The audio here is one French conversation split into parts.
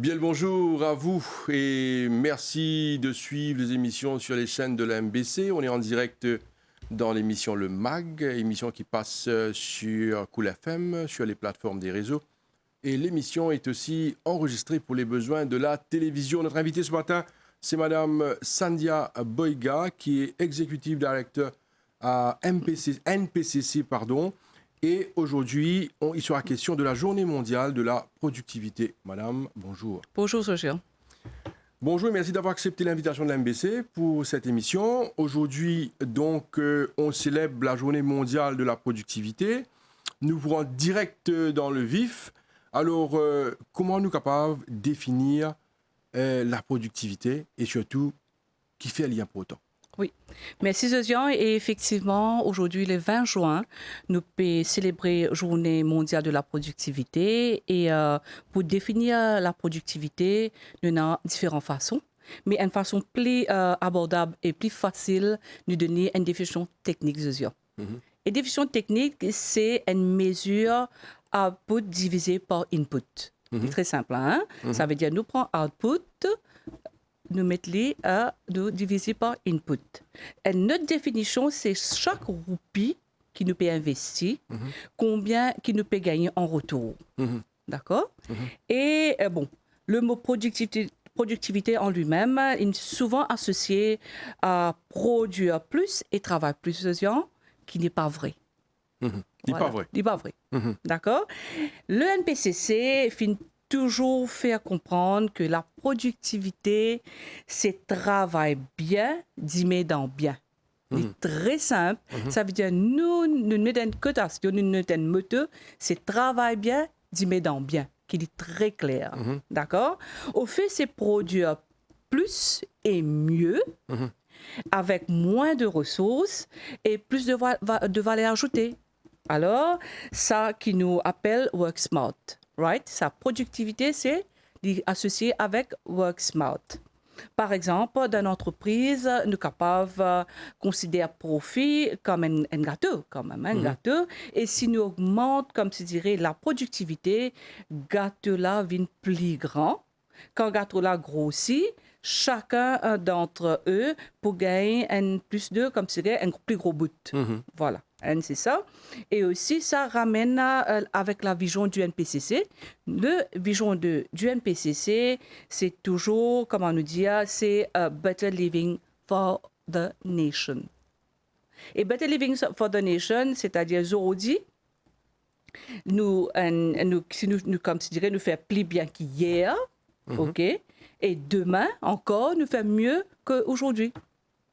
Bien le bonjour à vous et merci de suivre les émissions sur les chaînes de la MBC. On est en direct dans l'émission Le MAG, émission qui passe sur Cool FM, sur les plateformes des réseaux. Et l'émission est aussi enregistrée pour les besoins de la télévision. Notre invité ce matin, c'est Madame Sandia Boiga, qui est Executive Director à NPCC. Et aujourd'hui, il sera question de la Journée mondiale de la productivité. Madame, bonjour. Bonjour, Sergio. Bonjour et merci d'avoir accepté l'invitation de la MBC pour cette émission. Aujourd'hui, donc, on célèbre la Journée mondiale de la productivité. Nous pourrons direct dans le vif. Alors, comment nous capables de définir la productivité et surtout, qui fait lien pour autant? Oui, merci Sergio. Et effectivement, aujourd'hui, le 20 juin, nous pouvons célébrer Journée mondiale de la productivité. Et pour définir la productivité, nous avons différentes façons. Mais une façon plus abordable et plus facile, nous donner une définition technique, Sergio. Et définition technique, c'est une mesure output divisé par input. C'est très simple. Hein? Ça veut dire nous prenons output, nous mettons les nous diviser par input. Et notre définition, c'est chaque roupie qui nous peut investir, combien qui nous peut gagner en retour. D'accord? Et bon, le mot productivité en lui-même est souvent associé à produire plus et travailler plus de gens, qui n'est pas vrai. Pas vrai. Il n'est pas vrai. D'accord? Le NPCC finit toujours faire comprendre que la productivité, c'est travailler bien, d'aimer dans bien. C'est très simple. Ça veut dire nous mettons une cotation, nous mettons une moto, c'est travailler bien, d'aimer dans bien, qui est très clair. D'accord? Au fait, c'est produire plus et mieux, avec moins de ressources et plus de valeur ajoutée. Alors, ça qui nous appelle Work Smart, right? Sa productivité, c'est associé avec Work Smart. Par exemple, dans une entreprise, nous sommes capables de considérer profit comme un gâteau, quand même, un gâteau. Et si nous augmentons, comme tu dirais, la productivité, le gâteau-là devient plus grand. Quand le gâteau-là grossit, chacun d'entre eux pour gagner un plus de, comme tu dirais, un plus gros bout. Voilà. C'est ça. Et aussi, ça ramène avec la vision du NPCC. Le vision du NPCC, c'est toujours, comment nous dire, c'est Better Living for the Nation. Et Better Living for the Nation, c'est-à-dire aujourd'hui, comme tu dirais, nous faire plus bien qu'hier, OK? Et demain, encore, nous faire mieux qu'aujourd'hui.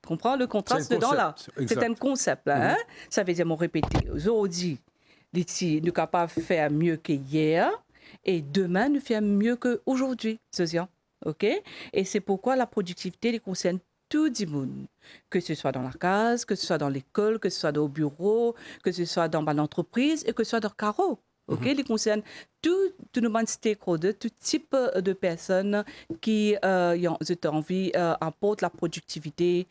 Tu comprends le contraste dedans là? C'est un concept. Là, hein? Ça veut dire, on répète, aujourd'hui, nous sommes capables de faire mieux qu'hier et demain, nous faire mieux qu'aujourd'hui. OK? Et c'est pourquoi la productivité les concerne tout le monde. Que ce soit dans la case, que ce soit dans l'école, que ce soit au bureau, que ce soit dans l'entreprise et que ce soit dans le carreau. OK? Il concerne tout le monde stakeholder, tout type de personnes qui ont envie apportent la productivité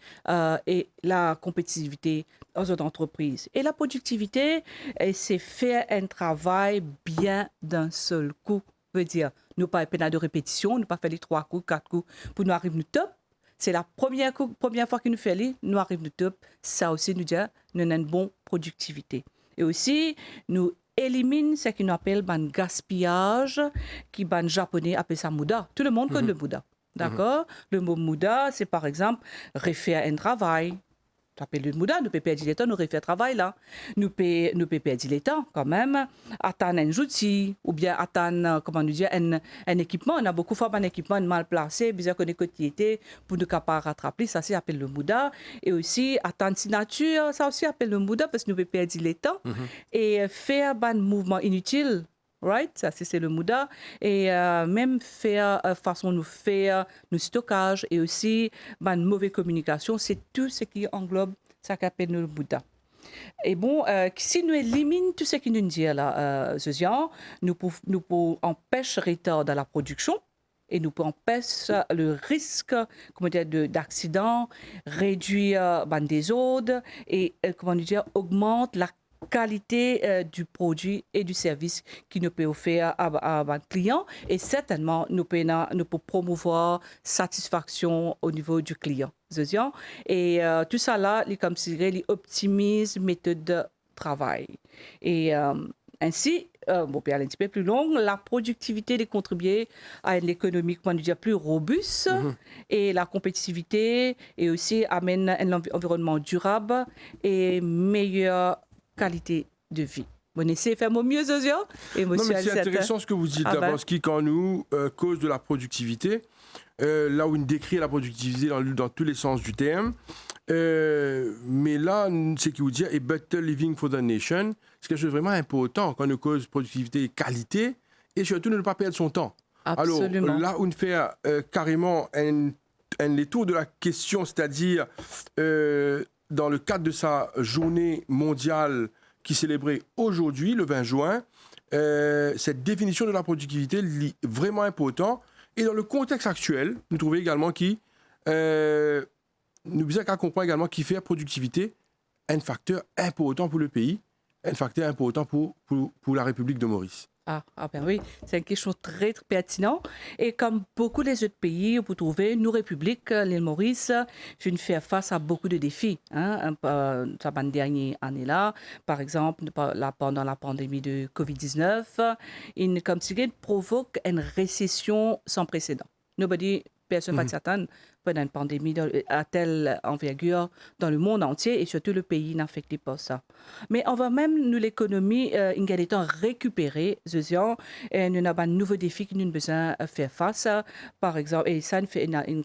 et la compétitivité dans une entreprise. Et la productivité, c'est faire un travail bien d'un seul coup. Veut dire, nous pas peine de répétition, nous pas faire les 3 coups, 4 coups pour nous arriver au top. C'est la première fois que nous faisons, nous arrivons au top. Ça aussi nous dit, nous avons une bonne productivité. Et aussi, nous élimine ce qu'on appelle le gaspillage, qui en japonais appelle ça muda. Tout le monde connaît le muda. D'accord? Le mot muda, c'est par exemple refaire un travail. Ça s'appelle le muda, nous pouvons perdre le temps, nous refaire un travail là. Nous pouvons perdre le temps quand même, attendre un outil, ou bien attendre, comment nous dire, un équipement. On a beaucoup de fois un équipement mal placé, bizarre qu'on est quotidien pour ne pas rattraper, ça s'appelle le muda. Et aussi, attendre signature, ça aussi appelle le muda parce que nous pouvons perdre le temps. Et faire un mouvement inutile. Right? Ça, c'est le muda. Et même faire façon de faire nos stockages et aussi une mauvaise communication, c'est tout ce qui englobe ça qu'appelle le muda. Et bon, si nous éliminons tout ce qui nous dit là, nous pouvons empêcher le retard dans la production et nous pouvons empêcher le risque d'accident, réduire des ordres et comment dire, augmente la qualité du produit et du service qui nous peut offrir à un client et certainement nous peut promouvoir satisfaction au niveau du client. Et tout ça là, comme si il optimise méthode de travail. Et ainsi, pour aller un petit peu plus long, la productivité de contribuer à une économie plus robuste et la compétitivité et aussi amène un environnement durable et meilleure qualité de vie. Vous essayez de faire mon mieux, Zozio. Non, mais c'est intéressant ce que vous dites là, parce que quand nous, cause de la productivité, là où il décrit la productivité dans tous les sens du terme, mais là, c'est qui vous dit, a better living for the nation, c'est quelque chose de vraiment important quand on cause productivité et qualité, et surtout de ne pas perdre son temps. Absolument. Alors là où on fait carrément les tours de la question, c'est-à-dire dans le cadre de sa journée mondiale qui est célébrée aujourd'hui, le 20 juin, cette définition de la productivité est vraiment importante. Et dans le contexte actuel, nous trouvons également nous besoin qu'à comprendre également qui fait la productivité un facteur important pour le pays, un facteur important pour la République de Maurice. Ah ben oui, c'est une question très, très pertinente. Et comme beaucoup des autres pays, vous trouvez, nos républiques, l'île Maurice, viennent faire face à beaucoup de défis. Ça dernière année-là, par exemple, pendant la pandémie de COVID-19, comme si elle provoque une récession sans précédent. Personne ne s'attend pendant une pandémie à telle envergure dans le monde entier et surtout le pays n'affecté pas ça. Mais on va même, nous, l'économie, en étant récupérée, nous avons un nouveau défi que nous avons besoin de faire face, par exemple, et ça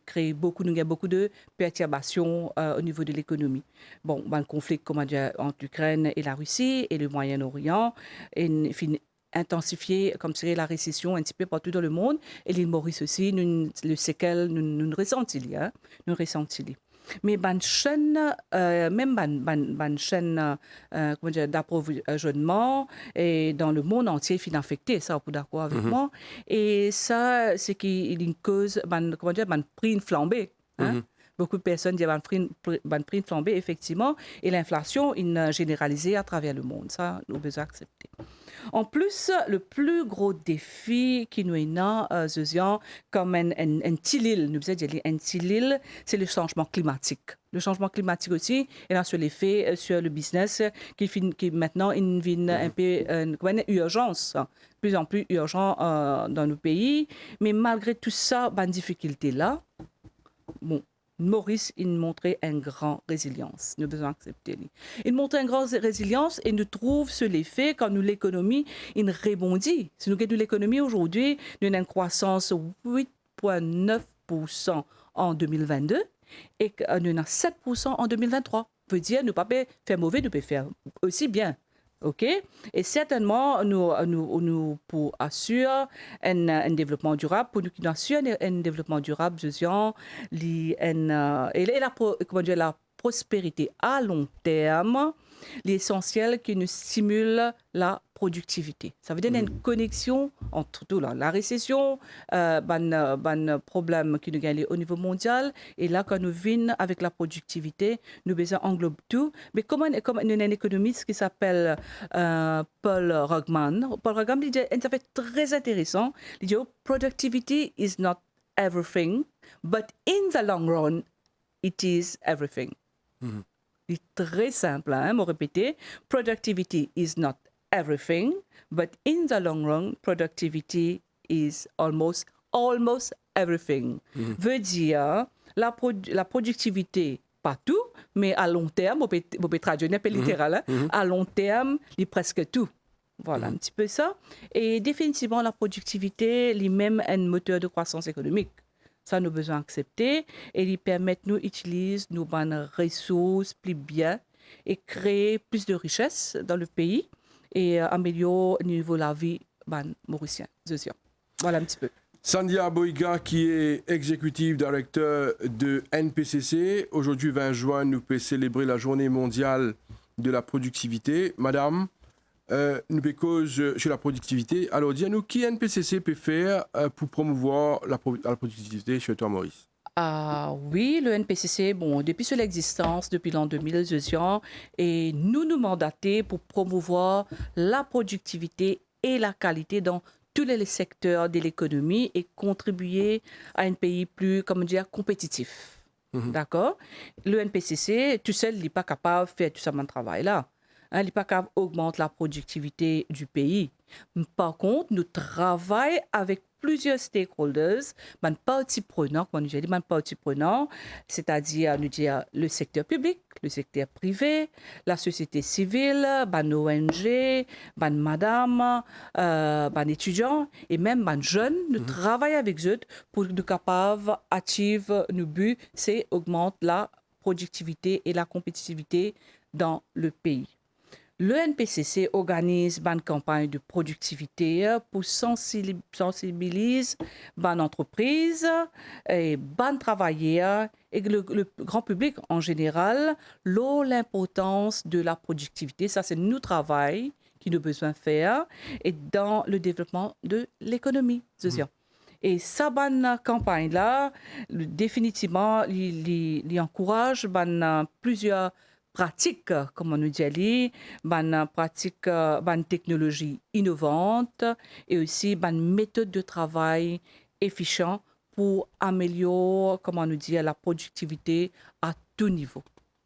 crée beaucoup de perturbations au niveau de l'économie. Bon, le conflit entre l'Ukraine et la Russie et le Moyen-Orient, intensifier comme c'est la récession un petit peu partout dans le monde et l'île Maurice aussi le séquelles nous ressentons mais chaîne même chaîne d'approvisionnement et dans le monde entier est infecté, ça vous d'accord avec moi, et ça c'est qu'il une cause prix une flambée. Beaucoup de personnes disent prix flambée effectivement et l'inflation est généralisée à travers le monde, ça nous devons accepter. En plus, le plus gros défi qui nous est là, comme un petit île, nous disons un petit île, c'est le changement climatique. Le changement climatique aussi, il a sur l'effet sur le business qui maintenant vient un peu une urgence, plus en plus urgent dans nos pays. Mais malgré tout ça, une difficulté là, bon. Maurice, il montrait une grande résilience. Nous devons accepter. Il montrait une grande résilience et nous trouve sur l'effet quand nous l'économie, il rebondit. Si nous regardons l'économie aujourd'hui, nous avons une croissance de 8,9% en 2022 et nous avons 7% en 2023. Ça veut dire nous ne pouvons pas faire mauvais, nous pouvons faire aussi bien. OK? Et certainement, nous pour assurer un développement durable, pour nous qui assurer un développement durable, la prospérité à long terme, l'essentiel qui nous stimule la productivité. Ça veut dire qu'il y a une connexion entre tout là. La récession, problème qui nous gagne au niveau mondial, et là, quand nous venons avec la productivité, nous besoin englobe tout. Mais comme un économiste qui s'appelle Paul Krugman, il dit, ça fait très intéressant, il dit, productivity is not everything, but in the long run, it is everything. C'est très simple, me répéter. Productivity is not everything, but in the long run, productivity is almost everything. Veut dire la productivité, pas tout, mais à long terme, on peut traduire un peu littéral, à long terme, il est presque tout. Voilà, un petit peu ça. Et définitivement, la productivité, est même un moteur de croissance économique. Ça, nous besoin d'accepter et ils permettent nous d'utiliser nos bonnes ressources plus bien et créer plus de richesses dans le pays et améliorer le niveau de la vie mauricien. Voilà un petit peu. Sandhya Boiga, qui est executive director de NPCC. Aujourd'hui, 20 juin, nous pouvons célébrer la journée mondiale de la productivité. Madame, nous pouvons cause sur la productivité. Alors, dis-nous, qui NPCC peut faire pour promouvoir la productivité chez toi, Maurice? Ah oui, le NPCC, bon, depuis son existence, depuis l'an 2000, et nous mandater pour promouvoir la productivité et la qualité dans tous les secteurs de l'économie et contribuer à un pays plus, comment dire, compétitif. D'accord? Le NPCC, tout seul, il n'est pas capable de faire tout ça, mon travail-là. Il n'est pas capable d'augmenter la productivité du pays. Par contre, nous travaillons avec plusieurs stakeholders, parties prenantes, c'est-à-dire nous dire le secteur public, le secteur privé, la société civile, ONG, madame, étudiants et même jeunes. Nous travaillons avec eux pour nous capables d'atteindre nos buts, c'est augmenter la productivité et la compétitivité dans le pays. Le NPCC organise une campagne de productivité pour sensibiliser les entreprises et les travailleurs et le grand public en général l'importance de la productivité. Ça, c'est notre travail qui nous besoin de faire et dans le développement de l'économie. Et cette campagne-là, définitivement, il encourage plusieurs pratiques, comme on nous dit, pratiques, technologies innovantes et aussi une méthode de travail efficient pour améliorer, comme on nous dit, la productivité à tout niveau.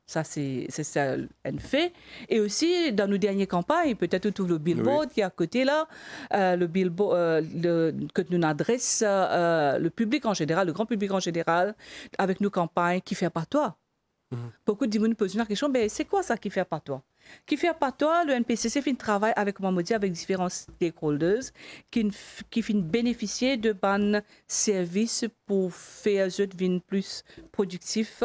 Ça, c'est ça un fait. Et aussi, dans nos dernières campagnes, peut-être tout le billboard qui est à côté là, le billboard que nous adresse le public en général, le grand public en général, avec nos campagnes qui fait pas toi. Beaucoup de gens nous posent une question, mais c'est quoi ça qui fait pas toi? Qui fait pas toi, le NPCC fait un travail avec différents stakeholders qui finissent bénéficier de bons services pour faire eux devenir plus productifs.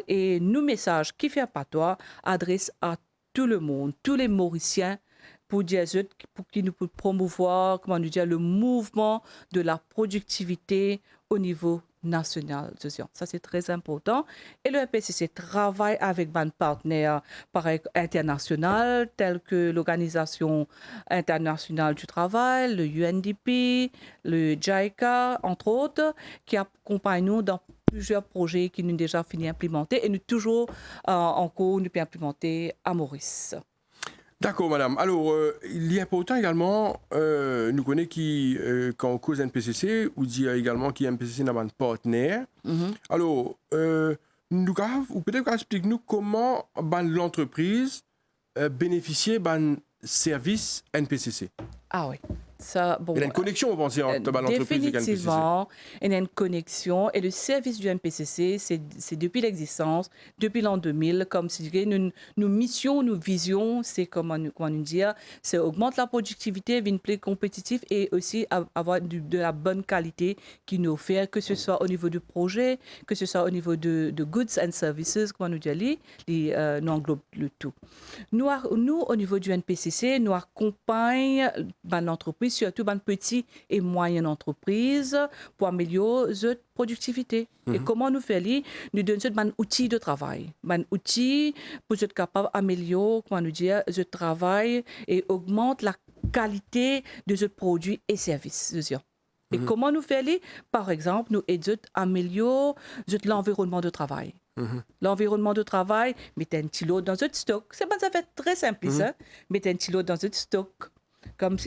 Et nos messages qui fait pas toi adressent à tout le monde, tous les Mauriciens, pour dire pour qu'ils nous promouvoir, le mouvement de la productivité au niveau national. Ça, c'est très important. Et le NPCC travaille avec des partenaires internationaux tels que l'Organisation internationale du travail, le UNDP, le JICA, entre autres, qui accompagnent nous dans plusieurs projets qui nous ont déjà fini d'implémenter et nous toujours en cours nous implémenter à Maurice. D'accord, madame. Alors, il est important également, nous connaissons qui, quand on cause NPCC, ou dit également qu'il y a NPCC dans un partenaire. Alors, ou peut-être explique-nous comment l'entreprise bénéficie d'un service NPCC. Ah oui. Ça, bon, il y a une connexion, vous pensez, entre l'entreprise et le NPCC? Définitivement, il y a une connexion. Et le service du NPCC, c'est depuis l'existence, depuis l'an 2000, comme si nos missions, nos visions, c'est comment nous dire, c'est augmenter la productivité, être plus compétitif et aussi avoir de la bonne qualité qui nous offre, que ce soit au niveau du projet, que ce soit au niveau de goods and services, comment nous dire, nous englobe le tout. Nous, au niveau du NPCC, nous accompagnons l'entreprise, surtout dans petites et moyennes entreprises, pour améliorer la productivité. Et comment nous faisons? Nous donnons un outil de travail, un outil pour être capable d'améliorer, le travail et augmenter la qualité de ce produit et services. Et comment nous faisons? Par exemple, nous aidons à améliorer l'environnement de travail. L'environnement de travail, mettez un stylo dans un stock. Ça fait très simple, ça. Mettez un stylo dans un stock.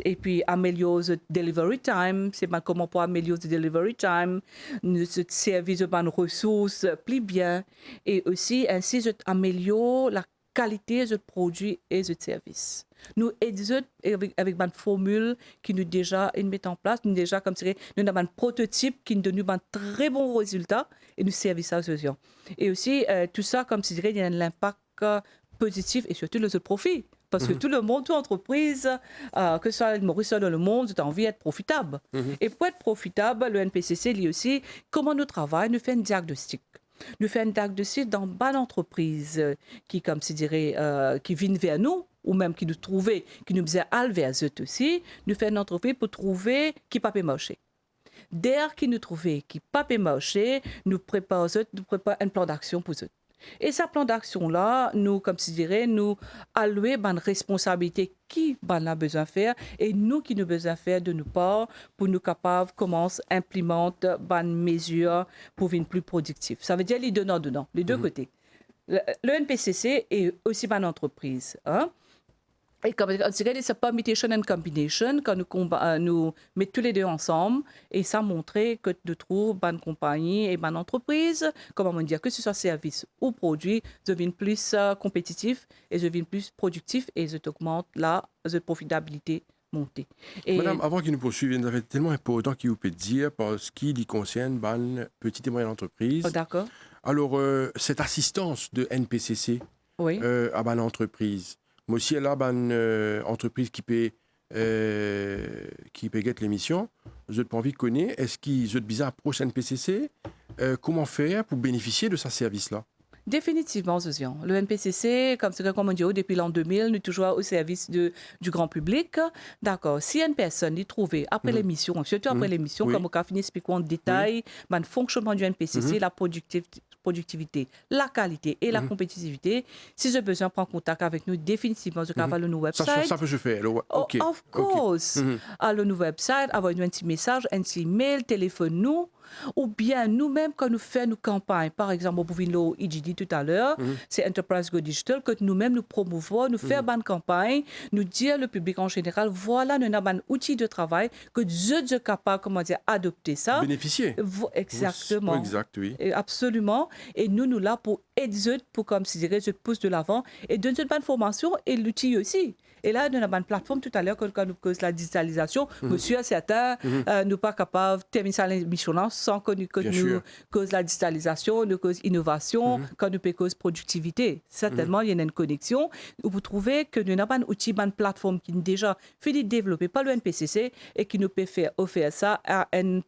Et puis améliorer le delivery time, c'est comment pour améliorer le delivery time, ce service de ressources plus bien et aussi ainsi améliorer la qualité du produit et du service. Nous aidons avec une formule qui nous déjà met en place, nous déjà comme nous avons un prototype qui nous donne un très bon résultat et nous service ça aux gens. Et aussi tout ça comme il y a un impact positif et surtout le profit. Parce que tout le monde, toute entreprise, que ce soit Maurice dans le monde, a envie d'être profitable. Et pour être profitable, le NPCC dit aussi comment nous travaillons, nous fait un diagnostic. Nous fait un diagnostic dans une entreprise qui, comme se dirait, qui vient vers nous, ou même qui nous trouvait, qui nous faisait aller vers eux aussi. Nous fait une entreprise pour trouver qui ne peut pas marcher. Dès qu'ils nous trouvent qui ne peut pas marcher, nous préparons un plan d'action pour eux. Et ce plan d'action-là, nous, comme je dirais, nous allouer une responsabilité qui a besoin de faire et nous qui nous besoin de faire de nous part pour nous capables commencer à implémenter une mesure pour être plus productif. Ça veut dire les donnants, les deux côtés. Le NPCC est aussi une entreprise. Hein? Et comme on dirait, c'est permutation and combination, quand nous mettons tous les deux ensemble, et ça montrait que de trouver une compagnie et une entreprise, comment on dit, que ce soit service ou produit, deviennent plus compétitifs et deviennent plus productifs et ça augmente la profitabilité montée. Et Madame, avant qu'il nous poursuive, il y avait tellement important qu'il vous peut dire parce qu'il concerne une petite et moyenne entreprise. Oh, d'accord. Alors, cette assistance de NPCC oui. À une entreprise, moi aussi, elle a une entreprise qui peut guetter l'émission. Je n'ai pas envie de connaître. Est-ce qu'ils ont besoin d'approcher NPCC comment faire pour bénéficier de ce service-là? Définitivement, Zozian. Le NPCC, comme on dit, depuis l'an 2000, nous toujours au service du grand public. D'accord. Si une personne est trouvée après l'émission, surtout après l'émission, comme on a fini d'expliquer en détail, le fonctionnement du NPCC, la productivité, la qualité et la compétitivité, si j'ai besoin de prendre contact avec nous, définitivement, je vais avoir le nouveau website. Ça peut se faire. Okay. Of course. Le nouveau website, avoir un petit message, un petit email, téléphone nous. Ou bien nous-mêmes, quand nous faisons nos campagnes, par exemple, vous avez dit tout à l'heure, c'est Enterprise Go Digital, que nous-mêmes nous promouvons, nous faisons une campagne, nous dire au public en général, voilà, nous avons un outil de travail que je suis capable, comment dire, adopter ça. Bénéficier. Exactement. Exact, oui. Et absolument. Et nous là pour aider, pour, comme si je pousse de l'avant et donner une bonne formation et l'outil aussi. Et là, nous avons une plateforme tout à l'heure, quand nous cause la digitalisation, monsieur, certains, nous pas capables de terminer ça l'émission sans que nous cause la digitalisation, nous cause innovation, quand nous cause productivité. Certainement, il y a une connexion. Vous trouvez que nous avons un outil, une plateforme qui est déjà fini de développer par le NPCC et qui nous peut faire offrir ça à un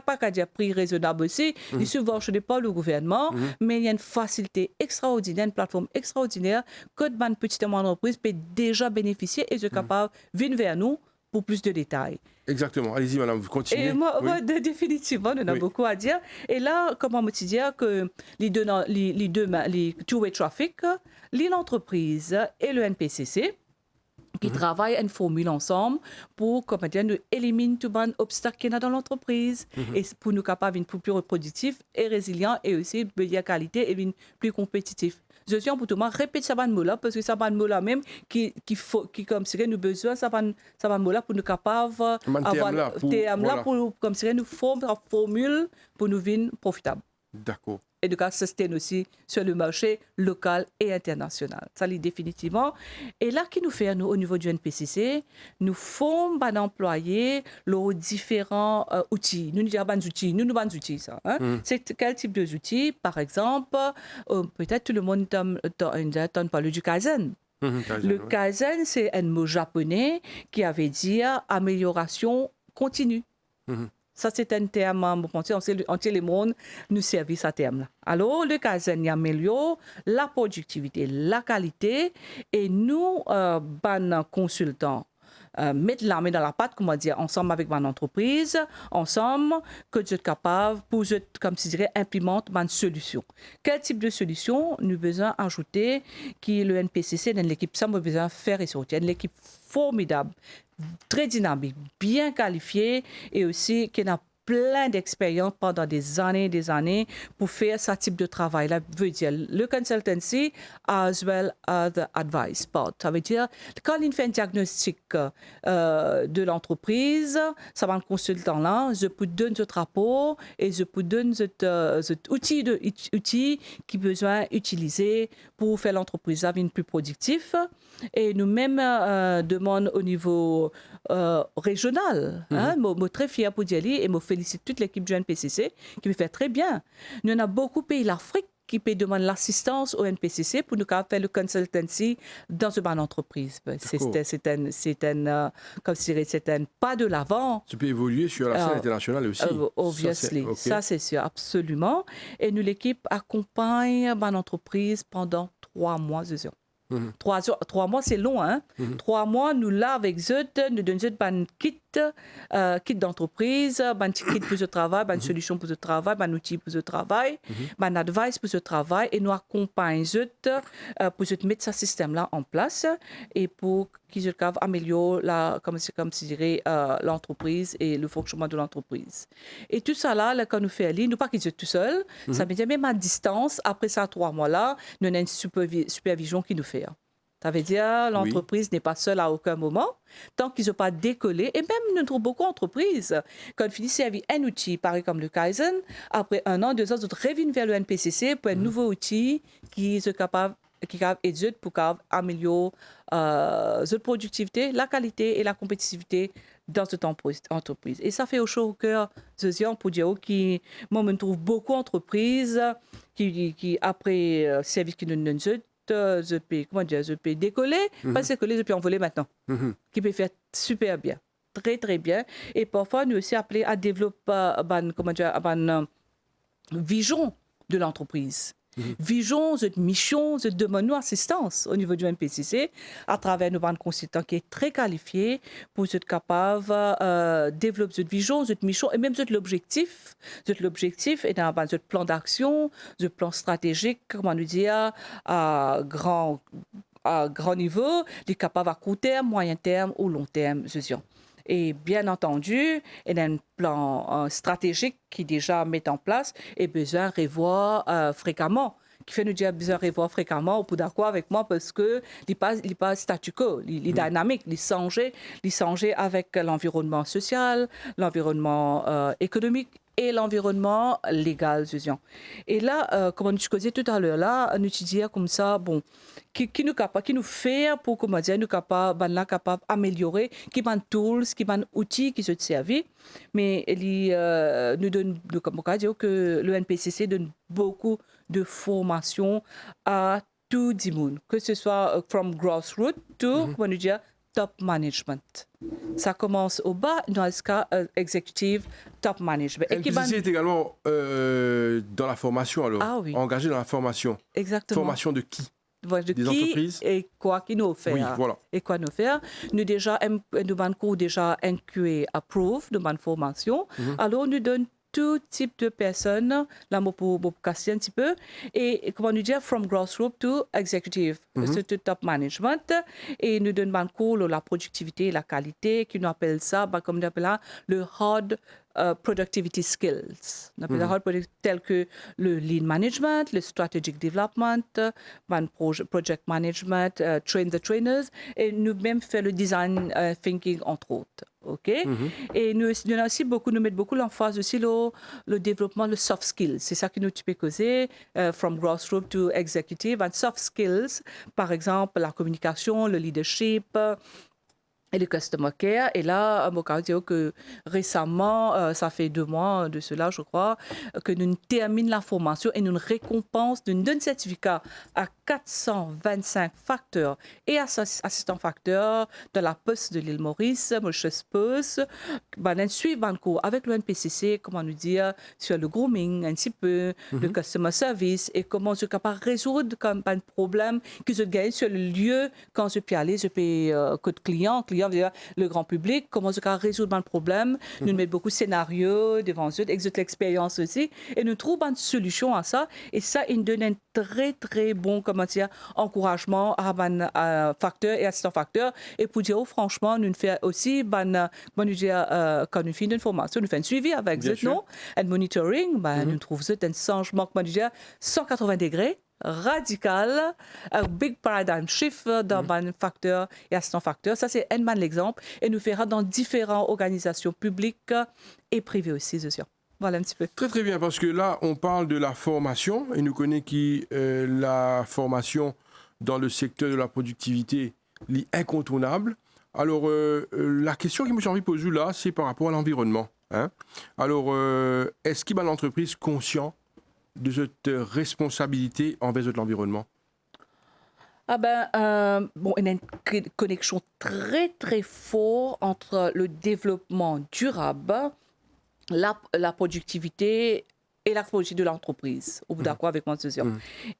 pas qu'à dire prix raisonnable aussi, il ne subventionne pas le gouvernement, mais il y a une facilité extraordinaire, une plateforme extraordinaire que une petite entreprise peut déjà bénéficier et est capable de venir vers nous pour plus de détails. Exactement. Allez-y, madame, vous continuez. Et moi, définitivement, on a beaucoup à dire. Et là, comment me dire que les two-way traffic, l'entreprise et le NPCC, qui travaillent une formule ensemble pour, comment dire, nous éliminer tout les obstacles qu'il y a dans l'entreprise et pour nous capables d'être plus productifs et résilients et aussi de meilleure qualité et plus compétitifs. Je suis en tout cas répéter ça mot-là parce que ça mot-là même qui comme si nous besoin ça mot-là pour nous capables avoir terme là pour comme si nous former la formule pour nous venir profitables. D'accord. Et de cas sustain aussi sur le marché local et international. Ça l'est définitivement. Et là, qui nous fait, nous, au niveau du NPCC, nous formons des employés leurs différents outils. Nous avons des outils, nous avons des outils, ça. Hein? C'est quel type d'outils? Par exemple, peut-être tout le monde entend parler du Kaizen. Le Kaizen, c'est un mot japonais qui avait dit amélioration continue. Ça, c'est un terme, entier le monde nous servit ce terme-là. Alors, le Kaizen améliore la productivité, la qualité, et nous, consultants, mettre la main dans la pâte, comment dire, ensemble avec mon entreprise, ensemble, que je suis capable, pour, comme je dirais, implémenter une solution. Quel type de solution nous besoin ajouter qui le NPCC dans l'équipe, ça, nous besoin faire et sortir. Une équipe formidable, très dynamique, bien qualifiée et aussi qui a plein d'expérience pendant des années pour faire ce type de travail. Là, veut dire le consultancy as well as the advice part. Ça veut dire quand il fait un diagnostic de l'entreprise, ça va un consultant là, je peux donner ce rapport et je peux donner cet outil qui besoin utiliser pour faire l'entreprise plus productive. Et nous-mêmes demandons au niveau régional. Je suis très fier pour dire et je félicite toute l'équipe du NPCC qui me fait très bien. Nous avons beaucoup de pays l'Afrique qui peut demander l'assistance au NPCC pour nous faire le consultancy dans une entreprise. C'est un pas de l'avant. Tu peux évoluer sur la scène internationale aussi. Obviously, ça c'est sûr, absolument. Et nous, l'équipe accompagne une entreprise pendant 3 mois, je sais. 3 mois, c'est long, hein? 3 mois, nous là avec eux, nous donnons un kit kit d'entreprise, ban kit pour le travail, ban solution pour le travail, ban outil pour le travail, ban advice pour le travail, et nous accompagnons pour mettre ce système-là en place et pour qu'ils améliorent l'entreprise et le fonctionnement de l'entreprise. Et tout ça là, quand nous faisons, nous pas qu'ils sont tout seuls, ça veut dire même à distance, après ça 3 mois là, nous avons une supervision qui nous fait. Ça veut dire l'entreprise n'est pas seule à aucun moment, tant qu'ils n'ont pas décollé. Et même, nous trouvons beaucoup d'entreprises. Quand ils finissent avec un outil, pareil comme le Kaizen, après 1 an, 2 ans, ils reviennent vers le NPCC pour un nouveau outil qui est capable d'aider pour améliorer la productivité, la qualité et la compétitivité dans cette entreprise. Et ça fait au chaud au cœur, pour dire que moi, je trouve beaucoup d'entreprises qui après service qui nous donnent, je peux décoller, parce que je peux envoler maintenant, qui peut faire super bien, très très bien. Et parfois, nous aussi appelés à développer une vision de l'entreprise. Vision, cette mission, cette demande assistance au niveau du MPCC à travers nos bandes consultants qui est très qualifié pour être capable de développer cette vision, cette mission et même l'objectif. L'objectif est dans un plan d'action, un plan stratégique, comment nous dire, à grand niveau, est capable à court terme, moyen terme ou long terme, Et bien entendu, il y a un plan stratégique qui déjà met en place et besoin de revoir fréquemment. Qui fait nous dire besoin de revoir fréquemment, ou pour d'accord avec moi, parce que il n'est pas statu quo, il est dynamique, il change avec l'environnement social, l'environnement économique et l'environnement légal. Et là, comme je disais tout à l'heure, là, nous disons comme ça, bon, qui nous fait pour, comment dire, nous capable d'améliorer, qui ban tools, qui ban outils qui se servent. Mais nous donne, comme on dit, que le NPCC donne beaucoup de formation à tout le monde, que ce soit from grassroots to, comment nous dire, top management. Ça commence au bas, dans ce cas, executive, top management. NPCC est également dans la formation, alors, engagé dans la formation. Exactement. Formation de qui? Des entreprises et quoi qui nous fait. Oui, voilà. Et quoi nous faire. Nous déjà, nous avons déjà NQA approved de ma formation. Alors, nous donne tout type de personnes, là, pour casser un petit peu, et comment nous dire, from grassroots to executive, to top management, et nous donnons un cours la productivité et la qualité, qui nous appelle ça, comme on appelle le hard productivity skills. On appelle tel que le lean management, le strategic development, project management, train the trainers, et nous même fait le design thinking entre autres. OK? Et nous aussi nous mettons beaucoup l'emphase aussi le développement de soft skills. C'est ça qui nous peut causer from grassroots to executive. And soft skills, par exemple, la communication, le leadership, et le customer care. Et là, je veux dire que récemment, ça fait 2 mois de cela, je crois, que nous terminons la formation et nous récompense, nous donnons certificat à 425 facteurs et assistants facteurs de la poste de l'île Maurice, je suppose, suivre un cours avec le NPCC, comment nous dire, sur le grooming, un petit peu, le customer service et comment je suis capable de résoudre comme un problème que je gagne sur le lieu quand je peux aller, je peux côté client, le grand public, comment je peux résoudre un problème. Nous mettons beaucoup de scénarios devant eux, avec l'expérience aussi, et nous trouvons une solution à ça. Et ça, il nous donne un très, très bon encouragement à facteurs et assistants facteurs. Et pour dire, franchement, nous faisons aussi, quand nous finissons une formation, nous faisons un suivi avec eux, non? Un monitoring, nous trouvons un changement, 180 degrés. Radical, un big paradigm shift dans les facteurs et assistants facteurs. Ça, c'est un bon exemple. Et nous fera dans différentes organisations publiques et privées aussi, Voilà un petit peu. Très, très bien, parce que là, on parle de la formation et nous connaissons que la formation dans le secteur de la productivité est incontournable. Alors, la question que j'ai envie de poser là, c'est par rapport à l'environnement. Hein? Alors, est-ce qu'il y a l'entreprise conscient de cette responsabilité envers l'environnement? Il y a une connexion très très forte entre le développement durable, la productivité et la productivité de l'entreprise. Au bout d'accord avec moi,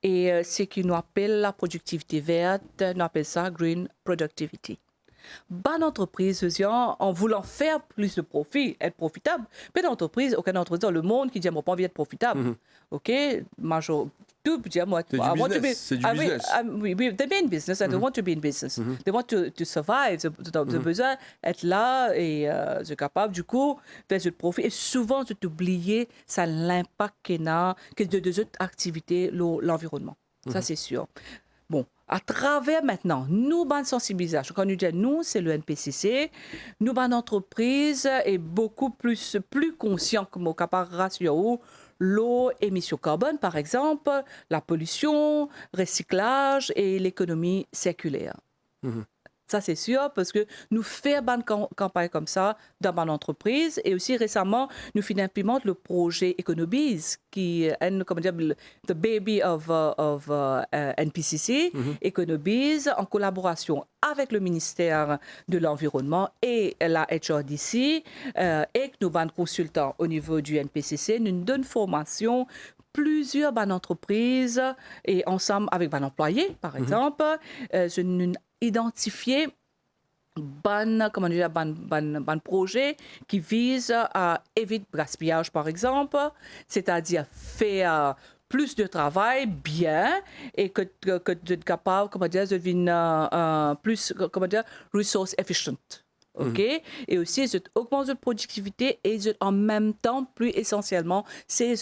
Et ce qu'on appelle la productivité verte, on appelle ça green productivity. Bonne entreprise, en voulant faire plus de profit, être profitable. Mais d'entreprise, aucune entreprise dans le monde qui dit, moi, pas envie d'être profitable. OK? Tout dire, moi, c'est du business. C'est du business. Oui, they be in business and they want to be in business. They want to survive. Ils ont besoin d'être là et être capable, du coup, faire du profit. Et souvent, tu t'oublies, ça l'impact qu'il y a que de deux autres activités, l'environnement. Ça, c'est sûr. Bon, à travers maintenant, nous, bonne sensibilisation. Quand nous disons nous, c'est le NPCC. Nous, bonne entreprise est beaucoup plus conscient comme au capable ratio l'eau, émissions carbone, par exemple, la pollution, recyclage et l'économie circulaire. Ça, c'est sûr, parce que nous faisons une campagne comme ça dans mon entreprise. Et aussi, récemment, nous implémentons le projet Econobiz, qui est, comment dire, the baby of NPCC, Econobiz, en collaboration avec le ministère de l'Environnement et la HRDC, et que nous, les consultants au niveau du NPCC, nous donnons formation plusieurs bonnes entreprises et ensemble avec les employés, par exemple, nous identifier bon projet qui vise à éviter le gaspillage, par exemple, c'est-à-dire faire plus de travail bien et que d'être capable, comment dire, de devenir plus, comment dire, resource efficient. OK? Et aussi, augmenter la productivité et en même temps, plus essentiellement, c'est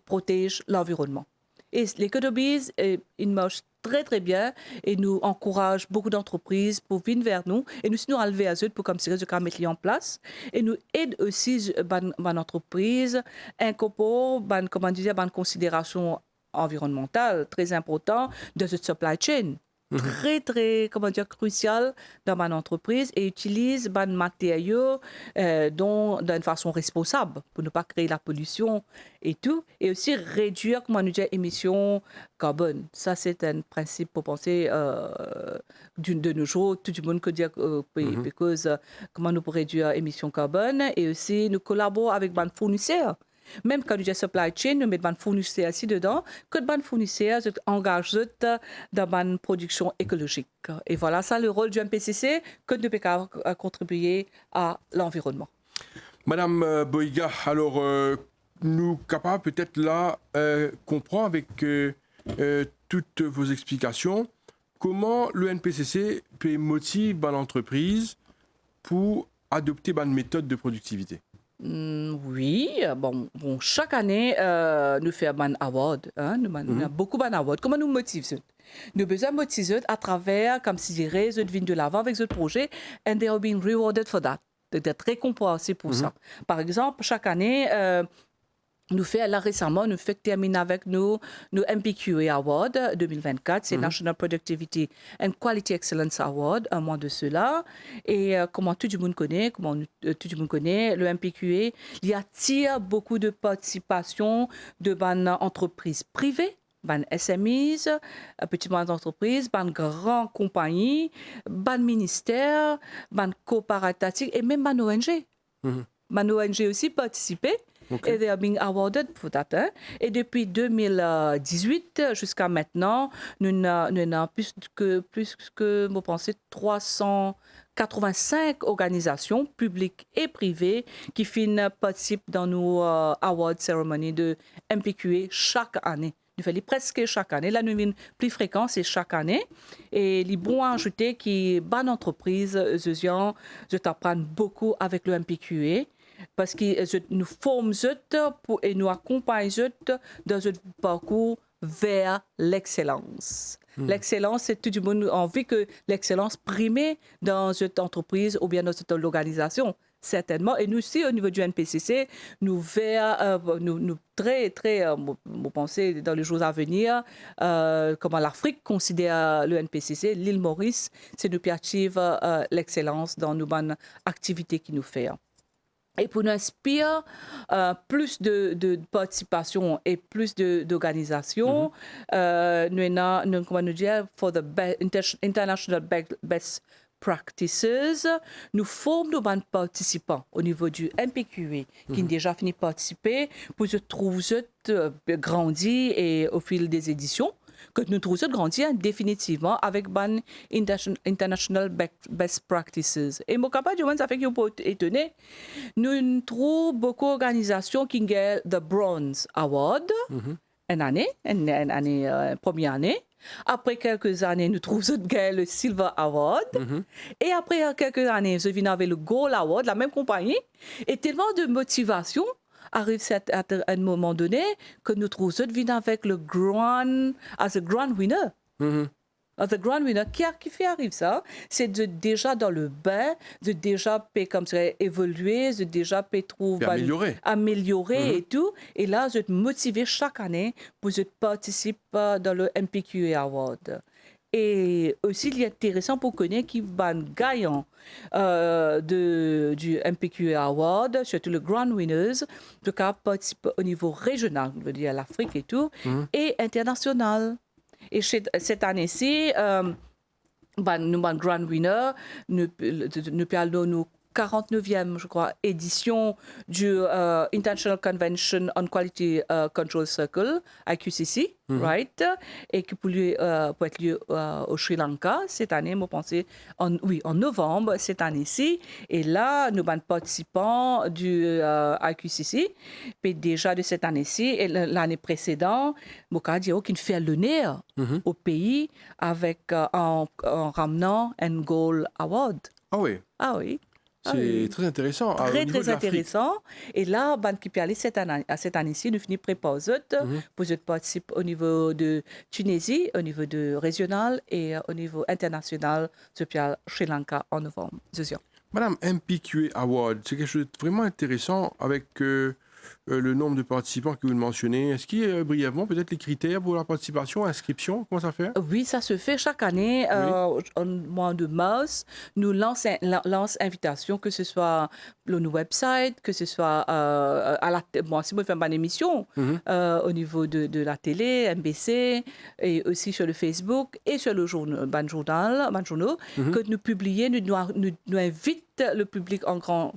protéger l'environnement. Et l'économie, il marche très, très bien et nous encourage beaucoup d'entreprises pour venir vers nous et nous enlever à eux pour comme si nous mettre en place. Et nous aide aussi les entreprises incorporer une considération environnementale très importante de cette supply chain. Très, très, crucial dans mon entreprise et utilise des matériaux d'une façon responsable pour ne pas créer la pollution et tout. Et aussi réduire, les émissions carbone. Ça, c'est un principe pour penser de nos jours. Tout le monde peut dire comment nous pouvons réduire les émissions carbone. Et aussi, nous collaborons avec les fournisseurs. Même quand nous disons supply chain, nous mettons des fournisseurs ici dedans, que des fournisseurs engagent dans une production écologique. Et voilà, ça le rôle du MPCC, que nous pouvons contribuer à l'environnement. Madame Boiga, alors nous capables peut-être là comprendre avec toutes vos explications comment le NPCC peut motiver l'entreprise pour adopter une méthode de productivité. Oui, bon, chaque année, nous faisons un award. Nous avons beaucoup d'awards. Comment nous motivons? Nous avons besoin de motiver à travers, comme si dirait, ils viennent de l'avant avec ce projet, and they are being rewarded for that. D'être récompensés pour ça. Par exemple, chaque année, nous fait là récemment, nous fait terminer avec nous MPQA Award 2024, c'est National Productivity and Quality Excellence Award, un mois de cela. Et comment tout le monde connaît, le MPQA, il attire beaucoup de participation de bonnes entreprises privées, ban SMEs, petites entreprises, ban grandes compagnies, ban ministères, ban coopératives et même ban ONG. Ban ONG aussi participé. Okay. Et they are being awarded for that. Et depuis 2018 jusqu'à maintenant, nous avons plus que vous pensez, 385 organisations publiques et privées qui participent dans nos award ceremonies de MPQA chaque année. Nous faisons presque chaque année. Là, nous venons plus fréquent, c'est chaque année. Et les bons à ajouter qui bonne entreprise, je t'apprends beaucoup avec le MPQA. Parce que nous formons et nous accompagnons dans un parcours vers l'excellence. L'excellence, c'est tout le monde a envie que l'excellence prime dans cette entreprise ou bien dans cette organisation, certainement. Et nous aussi, au niveau du NPCC, nous très, très, vous pensez dans les jours à venir, comment l'Afrique considère le NPCC, l'île Maurice, c'est nous qui achievons l'excellence dans nos bonnes activités qui nous fait. Et pour nous inspirer plus de participation et plus d'organisation, nous, comment nous dire, for the international best practices, nous formons nos participants au niveau du MPQA qui ont déjà fini de participer pour se trouver grandir et au fil des éditions. que nous trouvons grandir définitivement avec ban international best practices. Et mon capable de ça fait que vous pouvez être étonné, nous trouvons beaucoup d'organisations qui gagnent the Bronze Award première année. Après quelques années, nous trouvons le Silver Award. Et après quelques années, je viens avec le Gold Award, la même compagnie. Et tellement de motivation arrive à un moment donné que nous trouvons avec le Grand Winner. The Grand Winner, qui fait arrive ça, c'est de déjà dans le bain, de déjà comme ça, évoluer, de déjà trouver améliorer et tout. Et là, je te motiver chaque année pour participer dans le MPQA Award. Et aussi, il est intéressant pour connaître qui va gagnant du MPQA Award, surtout le Grand Winners, de participer au niveau régional, je veux dire l'Afrique et tout, et international. Et cette année-ci, nous avons Grand Winner, nous parlons nous 49e, je crois, édition du International Convention on Quality Control Circle, IQCC, right? Et qui peut être lieu au Sri Lanka cette année, je pense, en novembre cette année-ci. Et là, nous avons participants du IQCC, puis déjà de cette année-ci, et l'année précédente, je qui fait l'honneur au pays avec en ramenant un Gold Award. Ah oui? Ah oui. C'est très intéressant. Très intéressant. Et là, qui peut aller cette année-ci, nous finissons préparer pour participer au niveau de Tunisie, au niveau de régional et au niveau international, depuis Sri Lanka en novembre. Madame, MPQA Award, c'est quelque chose de vraiment intéressant avec le nombre de participants que vous mentionnez. Est-ce qu'il y a brièvement peut-être les critères pour la participation, inscription? Comment ça fait? Oui, ça se fait chaque année. Au mois de mars, nous lançons invitation, que ce soit sur nos websites, que ce soit à la si vous faites une émission au niveau de la télé, MBC, et aussi sur le Facebook et sur le journaux, que nous publions, nous invitons le public en grand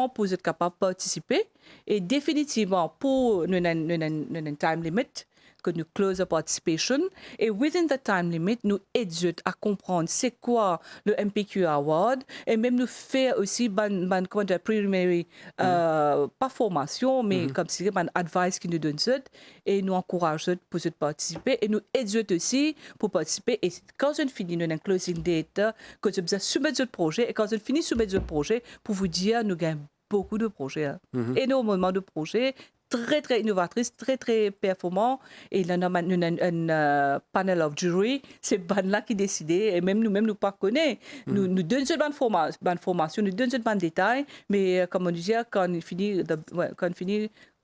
pour être capable de participer. Et définitivement, pour nous time limit, que nous close the participation. Et within the time limit, nous aidons à comprendre c'est quoi le MPQ Award. Et même nous faire aussi preliminary, pas formation, mais comme si c'est advice qui nous donne ça. Et nous encourageons pour participer. Et nous aidons aussi pour participer. Et quand on finit, nous avons un closing date, quand on soumet ce projet. Et quand on finit de soumettre ce projet, pour vous dire, nous gagnons beaucoup de projets. Énormément de projets. Très, très innovatrice, très, très performant. Et il y a un panel of jury. C'est là qui décide. Et même nous pas connaît. Nous donnons cette formation, nous donnons cette détail. Mais comme on disait, quand on finit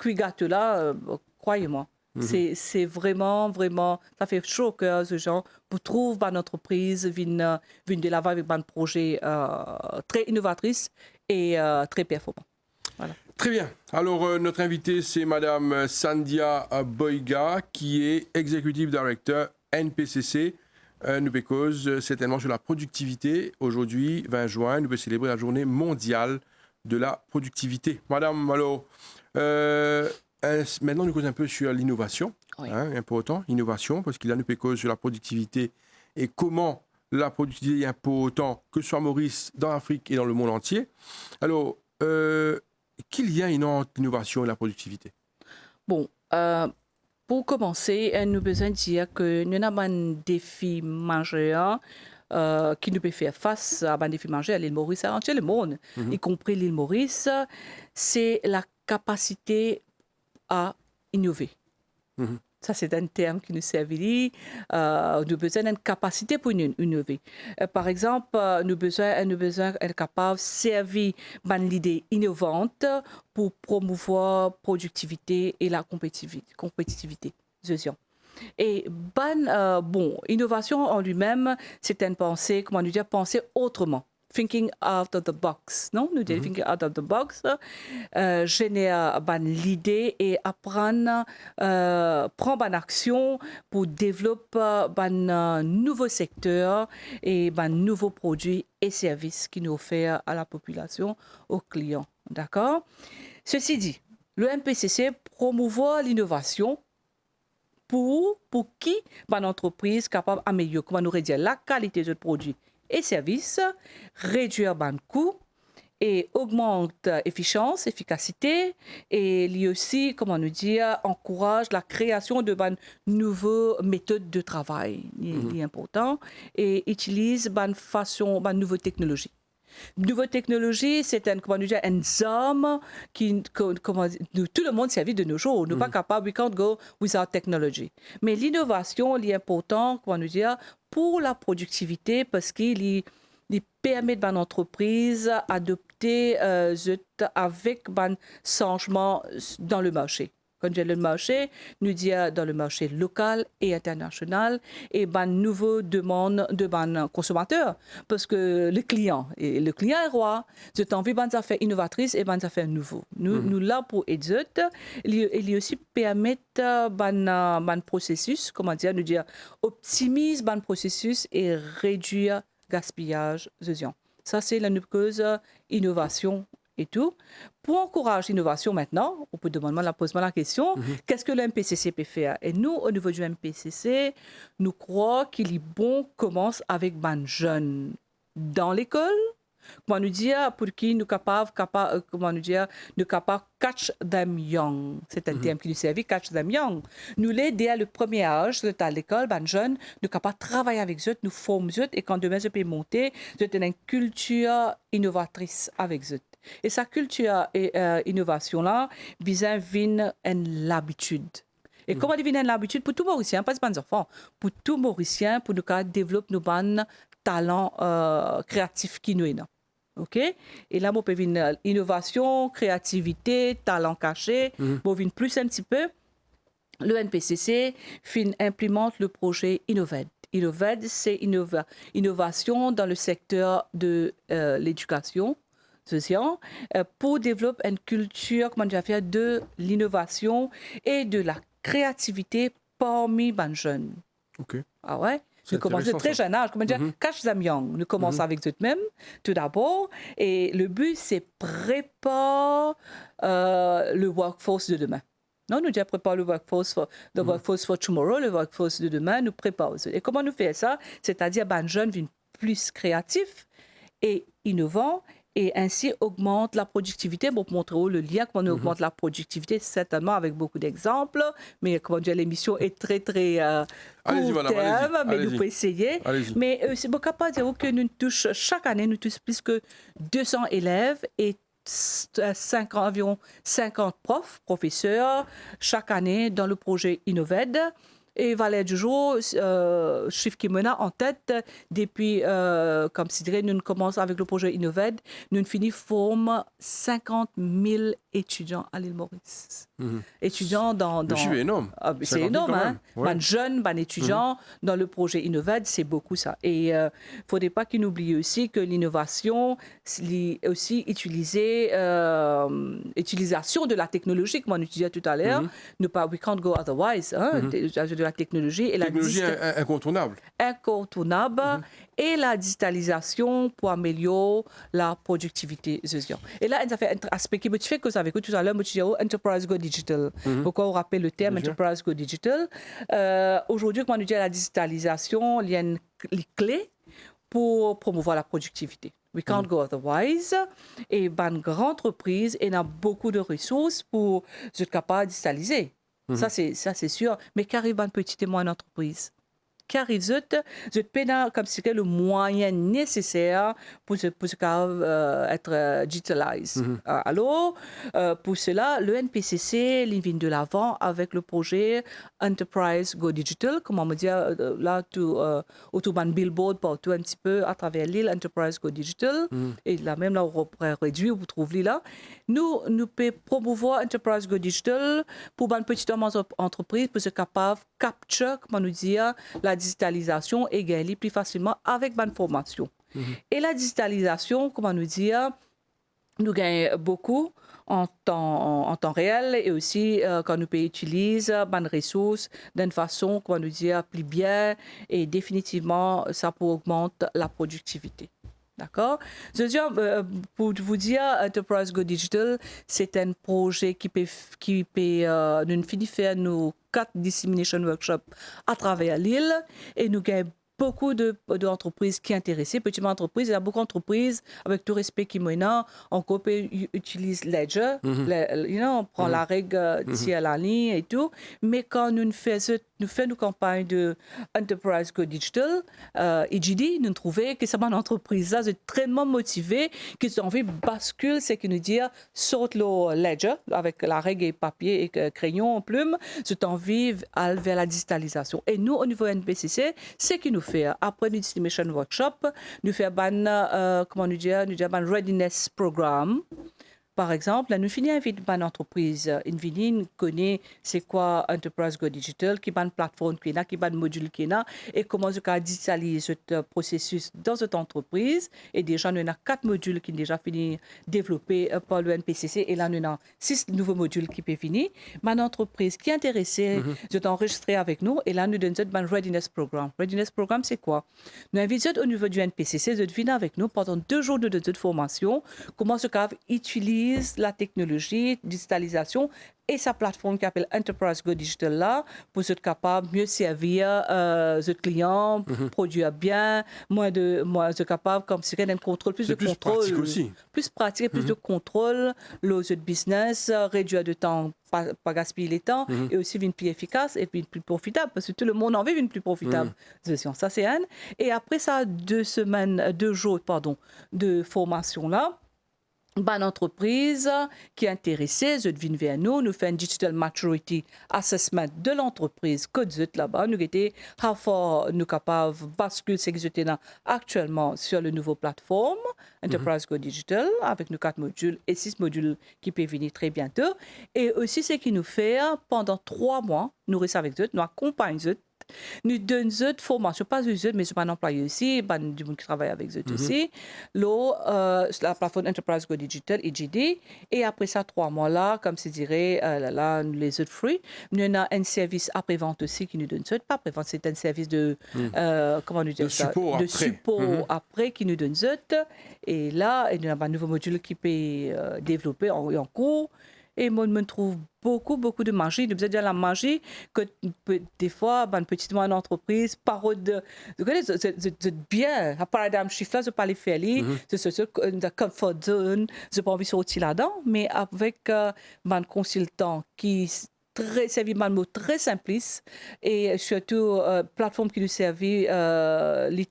gâteau là, croyez-moi. C'est vraiment, vraiment, ça fait chaud au cœur, ce genre. Vous trouvez une entreprise, vient de l'avant avec un projet très innovatrice et très performant. Voilà. Très bien. Alors, notre invitée, c'est Madame Sandhya Boyga, qui est Executive Director NPCC. Nous cause certainement sur la productivité. Aujourd'hui, 20 juin, nous pouvons célébrer la journée mondiale de la productivité. Madame, alors, maintenant, nous causons un peu sur l'innovation. Oui. Important, innovation, parce qu'il y a nous cause sur la productivité et comment la productivité est important, que ce soit Maurice, dans l'Afrique et dans le monde entier. Alors, qu'il y a entre l'innovation et la productivité? Bon, pour commencer, nous avons besoin de dire que nous avons un défi majeur qui nous peut faire face à un défi majeur à l'île Maurice, à entier le monde, y compris l'île Maurice, c'est la capacité à innover. Ça, c'est un terme qui nous servit. Nous avons besoin d'une capacité pour innover. Par exemple, nous avons besoin d'être capable de servir l'idée innovante pour promouvoir la productivité et la compétitivité. Et innovation en lui-même, c'est une pensée, comment nous dire, penser autrement. Thinking out of the box, non? Nous disons thinking out of the box, générer l'idée et apprendre, prendre une action pour développer un nouveau secteur et un nouveau produit et service qui nous offre à la population, aux clients. D'accord? Ceci dit, le MPCC promouvoit l'innovation pour qui une entreprise capable d'améliorer, comment nous réduire la qualité de produits et services, réduire les coûts et augmente l'efficience, l'efficacité et lui aussi, comment nous dire, encourage la création de nouvelles méthodes de travail, c'est important, et utilise une nouvelle technologie. Nouvelle technologie, c'est un somme qui, comment, tout le monde servit de nos jours. Nous ne sommes pas capables, we can't go without technology. Mais l'innovation, est important, comment nous dire, pour la productivité parce qu'il permet à l'entreprise d'adopter avec un changement dans le marché. Quand j'ai le marché, nous disons dans le marché local et international et une nouvelle demande de consommateurs parce que le client est roi. J'ai envie de affaires innovatrices et des affaires nouveaux. Nous là pour aider, il aussi permettre un processus, comment dire, nous dire optimise un processus et réduire gaspillage de viande. Ça c'est la nouvelle innovation et tout. Pour encourager l'innovation maintenant, on peut demander la question, qu'est-ce que le MPCC peut faire? Et nous, au niveau du MPCC, nous croyons qu'il est bon commence avec les jeunes dans l'école. Comment nous dire, pour qui nous capables, comment nous dire, nous capables catch them young. C'est un terme qui nous servait, catch them young. Nous les dès le premier âge, à l'école, les jeunes, nous capables de travailler avec eux, nous former eux, et quand demain je peux monter, je une culture innovatrice avec eux. Et sa culture et innovation-là, vient l'habitude. Et comment devient l'habitude pour tout Mauricien, pas pour les enfants, pour tout Mauricien, pour nous développer nos bons talents créatifs qui nous ont. OK? Et là, on peut venir innovation, créativité, talent caché, on vient plus un petit peu. Le NPCC implémente le projet Innovate. Innovate, c'est innovation dans le secteur de l'éducation pour développer une culture, comment dire, faire de l'innovation et de la créativité parmi les jeunes. OK. Ah ouais? Nous commençons très jeune âge, comment dire, catch them young. Nous commençons avec eux-mêmes, tout d'abord, et le but, c'est préparer le workforce de demain. Non, nous déjà préparons le workforce for tomorrow, le workforce de demain, nous préparons. Et comment nous faisons ça? C'est-à-dire, les jeunes viennent plus créatifs et innovants, et ainsi augmente la productivité. Pour montrer le lien, comment on augmente la productivité, certainement avec beaucoup d'exemples, mais comment dire, l'émission est très court terme, mais nous pouvons essayer. Mais c'est beaucoup capable de dire que nous touchons, chaque année, nous touchons plus que 200 élèves et environ 50 professeurs chaque année dans le projet Innoved. Et Valère du jour, chiffre qui mène en tête depuis, comme si dirait, nous commençons avec le projet Innoved, nous finissons 50 000 étudiants à l'île Maurice. Étudiants dans... Le chiffre est énorme. C'est énorme, hein? Ouais. Jeunes, étudiants dans le projet Innoved, c'est beaucoup ça. Et il ne faudrait pas qu'ils oublient aussi que l'innovation, c'est aussi utilisation de la technologie, comme on utilisait tout à l'heure. We can't go otherwise. Hein? De la technologie. Et technologie incontournable. Incontournable. Et la digitalisation pour améliorer la productivité. Et là, ça fait un aspect qui me fait que ça avec tout à l'heure, Enterprise Go Digital. Pourquoi on rappelle le terme Enterprise Go Digital? Aujourd'hui, quand on dit la digitalisation, il y a une clé pour promouvoir la productivité. We can't go otherwise. Et une grande entreprise, il y a beaucoup de ressources pour être capable de digitaliser. Ça, c'est sûr. Mais qu'arrive une petite et moyenne entreprise? Qu'arrive je peine comme si c'était le moyen nécessaire pour être digitalisé. Alors, pour cela, le NPCC vient de l'avant avec le projet Enterprise Go Digital, comment me dire, là, autour d'un billboard partout un petit peu à travers l'île, Enterprise Go Digital. Et là même, là, on réduit, vous trouvez là. Nous pouvons promouvoir Enterprise Go Digital pour une petite entreprise pour être capable de capture, comment nous dire, la digitalisation et gagner plus facilement avec bonne formation. Et la digitalisation, comment nous dire, nous gagnons beaucoup en temps réel et aussi quand nous pouvons utiliser bonnes ressources d'une façon, comment nous dire, plus bien et définitivement, ça peut augmenter la productivité. D'accord? Pour vous dire, Enterprise Go Digital, c'est un projet qui nous finit faire nos 4 dissemination workshops à travers l'île et nous gagnons beaucoup d'entreprises qui sont intéressées, petites entreprises. Il y a beaucoup d'entreprises, avec tout respect qui maintenant, on utilise Ledger, on prend la règle d'ici à la ligne et tout, mais quand nous faisons nos campagnes de Enterprise Go Digital, EGD, nous trouvons que c'est une entreprise là, c'est très motivée, qui ont envie de basculer, c'est qui nous dit, saute le Ledger, avec la règle et papier et crayon, plume, c'est envie d'aller vers la digitalisation. Et nous, au niveau NBCC, c'est qui nous fait, après le Distribution Workshop, nous faisons un Readiness Programme. Par exemple, nous finissons avec une entreprise, une connaît c'est quoi Enterprise Go Digital, qui est une plateforme qui est un module qui est là, et comment je peux digitaliser ce processus dans cette entreprise. Et déjà, nous avons 4 modules qui sont déjà finis développés par le NPCC, et là, nous avons 6 nouveaux modules qui peuvent finir. Une entreprise qui est intéressée, je enregistré avec nous, et là, nous donnons un Readiness Programme. Readiness Programme, c'est quoi? Nous invitons au niveau du NPCC de venir avec nous pendant 2 jours de formation, comment ce qu'on utilise la technologie, digitalisation et sa plateforme qui s'appelle Enterprise Go Digital là, pour être capable de mieux servir les clients, produire bien, moins capable, comme si un contrôle, plus de contrôle. Plus pratique aussi. Plus pratique, plus de contrôle, le business, réduire de temps, pas gaspiller le temps, et aussi une plus efficace et puis plus profitable, parce que tout le monde en veut une plus profitable. Ça, c'est un. Et après ça, 2 jours, de formation là, une entreprise qui est intéressée, je viens vers nous, nous faisons un Digital Maturity Assessment de l'entreprise que nous là-bas, nous étions how far nous capables de basculer ce que nous actuellement sur le nouveau plateforme Enterprise Go Digital avec nos 4 modules et 6 modules qui peuvent venir très bientôt. Et aussi ce qui nous fait pendant 3 mois, nous restons avec eux, nous accompagnons eux. Nous donnons des formations, pas eux, mais c'est un employé aussi, du monde qui travaille avec eux aussi, la plateforme Enterprise Go Digital, EGD, et après ça, 3 mois là, comme c'est dirait, là, les autres fruits, nous avons un service après-vente aussi qui nous donne ça, pas après-vente, c'est un service de, comment nous dire ça, de support après qui nous donne ça, et là, il y a un nouveau module qui peut développer en cours. Et moi, je me trouve beaucoup de magie. Nous faisons la magie que des fois, une petite entreprise, parole c'est bien. Un paradigme shift là, je ne peux pas les faire. C'est une comfort zone. Je n'ai pas envie de sortir là-dedans. Mais avec un consultant qui servi un mot très simpliste et surtout plateforme qui nous servit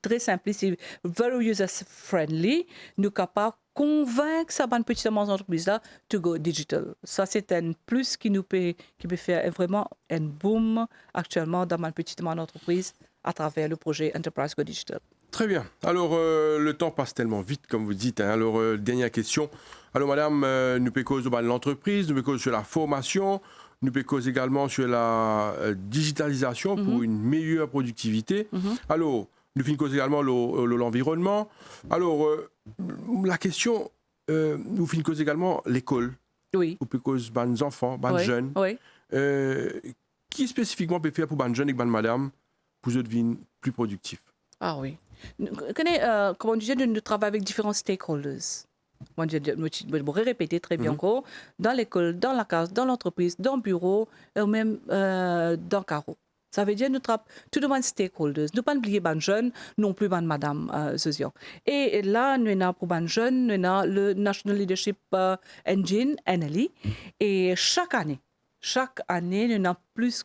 très simpliste et very user friendly, nous capables convaincre ça une petite entreprise là to go digital. Ça c'est un plus qui peut faire vraiment un boom actuellement dans ma petite entreprise à travers le projet Enterprise Go Digital. Très bien. Alors le temps passe tellement vite comme vous dites. Alors dernière question. Alors madame, nous pouvons causer de l'entreprise, nous pouvons causer sur la formation, nous pouvons causer également sur la digitalisation pour une meilleure productivité. Alors nous pouvons causer également l'environnement. Alors la question, nous pouvons causer également l'école. Oui. Nous pouvons causer les enfants, les jeunes. Oui. Qui spécifiquement peut faire pour les jeunes et madame pour devenir plus productifs? Ah oui. Comment on dit, nous travaillons avec différents stakeholders. Je pourrais répéter très bien encore, dans l'école, dans la case, dans l'entreprise, dans le bureau, et même dans le carreau. Ça veut dire que nous travaillons tout le monde stakeholders. Nous ne pas oublier les jeunes, non plus les madame Sosion. Et là, nous avons pour les jeunes, nous avons le National Leadership Engine, NLE. Et chaque année, nous avons plus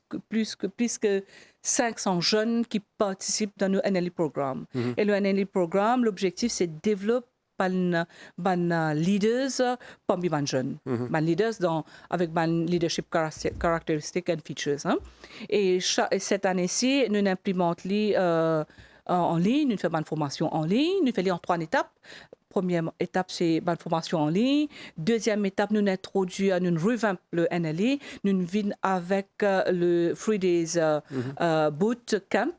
que 500 jeunes qui participent dans nos NLE programmes. Et le NLE programme, l'objectif, c'est de développer les leaders parmi les jeunes. Les leaders avec les leadership characteristics and features. Et cette année-ci, nous implémentons en ligne, nous faisons une formation en ligne, nous faisons en 3 étapes. Première étape, c'est une formation en ligne. Deuxième étape, nous introduisons, nous revamp le NLE. Nous venons avec le 3 Days Boot Camp.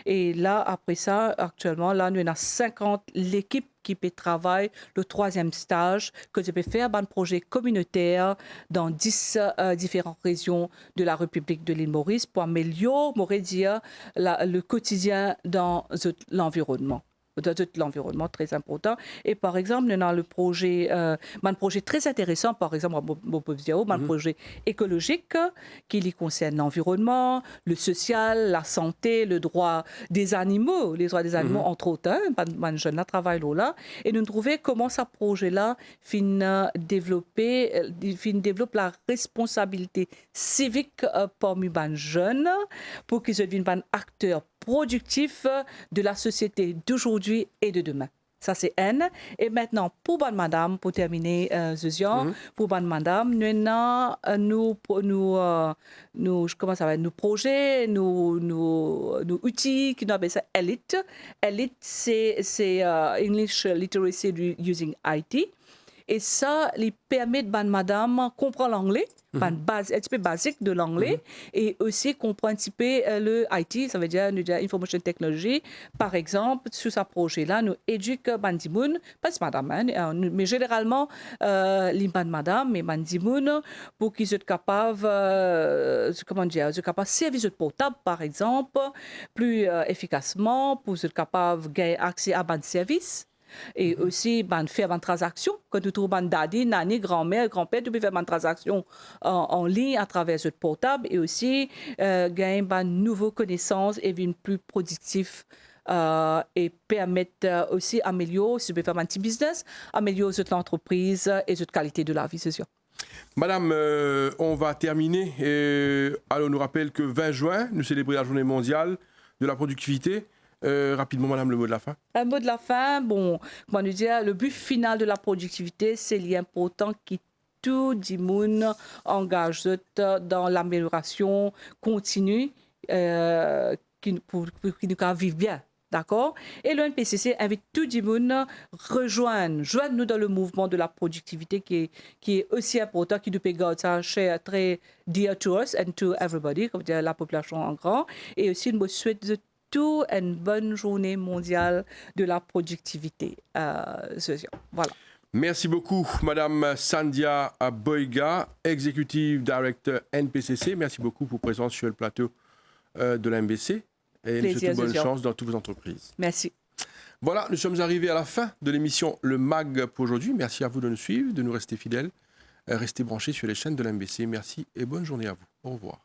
Et là, après ça, actuellement, là, nous avons 50 l'équipe qui peut travailler le 3e stage, que je peux faire un projet communautaire dans 10 différentes régions de la République de l'île Maurice pour améliorer le quotidien dans l'environnement. de l'environnement très important. Et par exemple, nous avons un projet très intéressant, par exemple, un projet écologique qui concerne l'environnement, le social, la santé, le droit des animaux, les droits des animaux, entre autres. Un jeune travaille là. Et nous trouvons comment ce projet-là développe la responsabilité civique parmi les jeunes pour qu'ils deviennent un acteur productif de la société d'aujourd'hui et de demain. Ça, c'est N. Et maintenant, pour bonne madame, pour terminer, Zuzian, pour bonne madame, nous avons nos projets, nos outils qui nous appellent ça ELITE. ELITE, c'est English Literacy Using IT. Et ça, lui permet de bonne madame comprendre l'anglais, un petit peu basique de l'anglais, et aussi comprendre un petit peu le IT, ça veut dire Information Technology. Par exemple, sur ce projet-là, nous éduquons Bandimoun, pas madame, mais généralement, les madame, mais Bandimoun, pour qu'ils soient capables, de servir portable, par exemple, plus efficacement, pour qu'ils soient capables d'avoir accès à un service. Et aussi faire une transaction. Quand tu trouves un daddy, nani, grand-mère, grand-père, tu peux faire une transaction en ligne à travers ce portable et aussi gagner de nouvelles connaissances et être plus productif et permettre aussi d'améliorer, si tu peux faire un petit business, améliorer l'entreprise et la qualité de la vie, c'est sûr. Madame, on va terminer. Alors, on nous rappelle que 20 juin, nous célébrons la journée mondiale de la productivité. Rapidement, madame, le mot de la fin. Un mot de la fin, bon, comment nous dire, le but final de la productivité, c'est l'important que tout le monde engage dans l'amélioration continue pour qu'il nous vive bien. D'accord? Et le NPCC invite tout le monde à joindre-nous dans le mouvement de la productivité qui est aussi important, qui nous peut garder ça très dear to us and to everybody, comme dire la population en grand. Et aussi, nous souhaitons une bonne journée mondiale de la productivité. Voilà. Merci beaucoup, Madame Sandia Boiga, Executive Director NPCC. Merci beaucoup pour votre présence sur le plateau de la MBC. Et nous souhaitons bonne chance dans toutes vos entreprises. Merci. Voilà, nous sommes arrivés à la fin de l'émission Le MAG pour aujourd'hui. Merci à vous de nous suivre, de nous rester fidèles. Restez branchés sur les chaînes de la MBC. Merci et bonne journée à vous. Au revoir.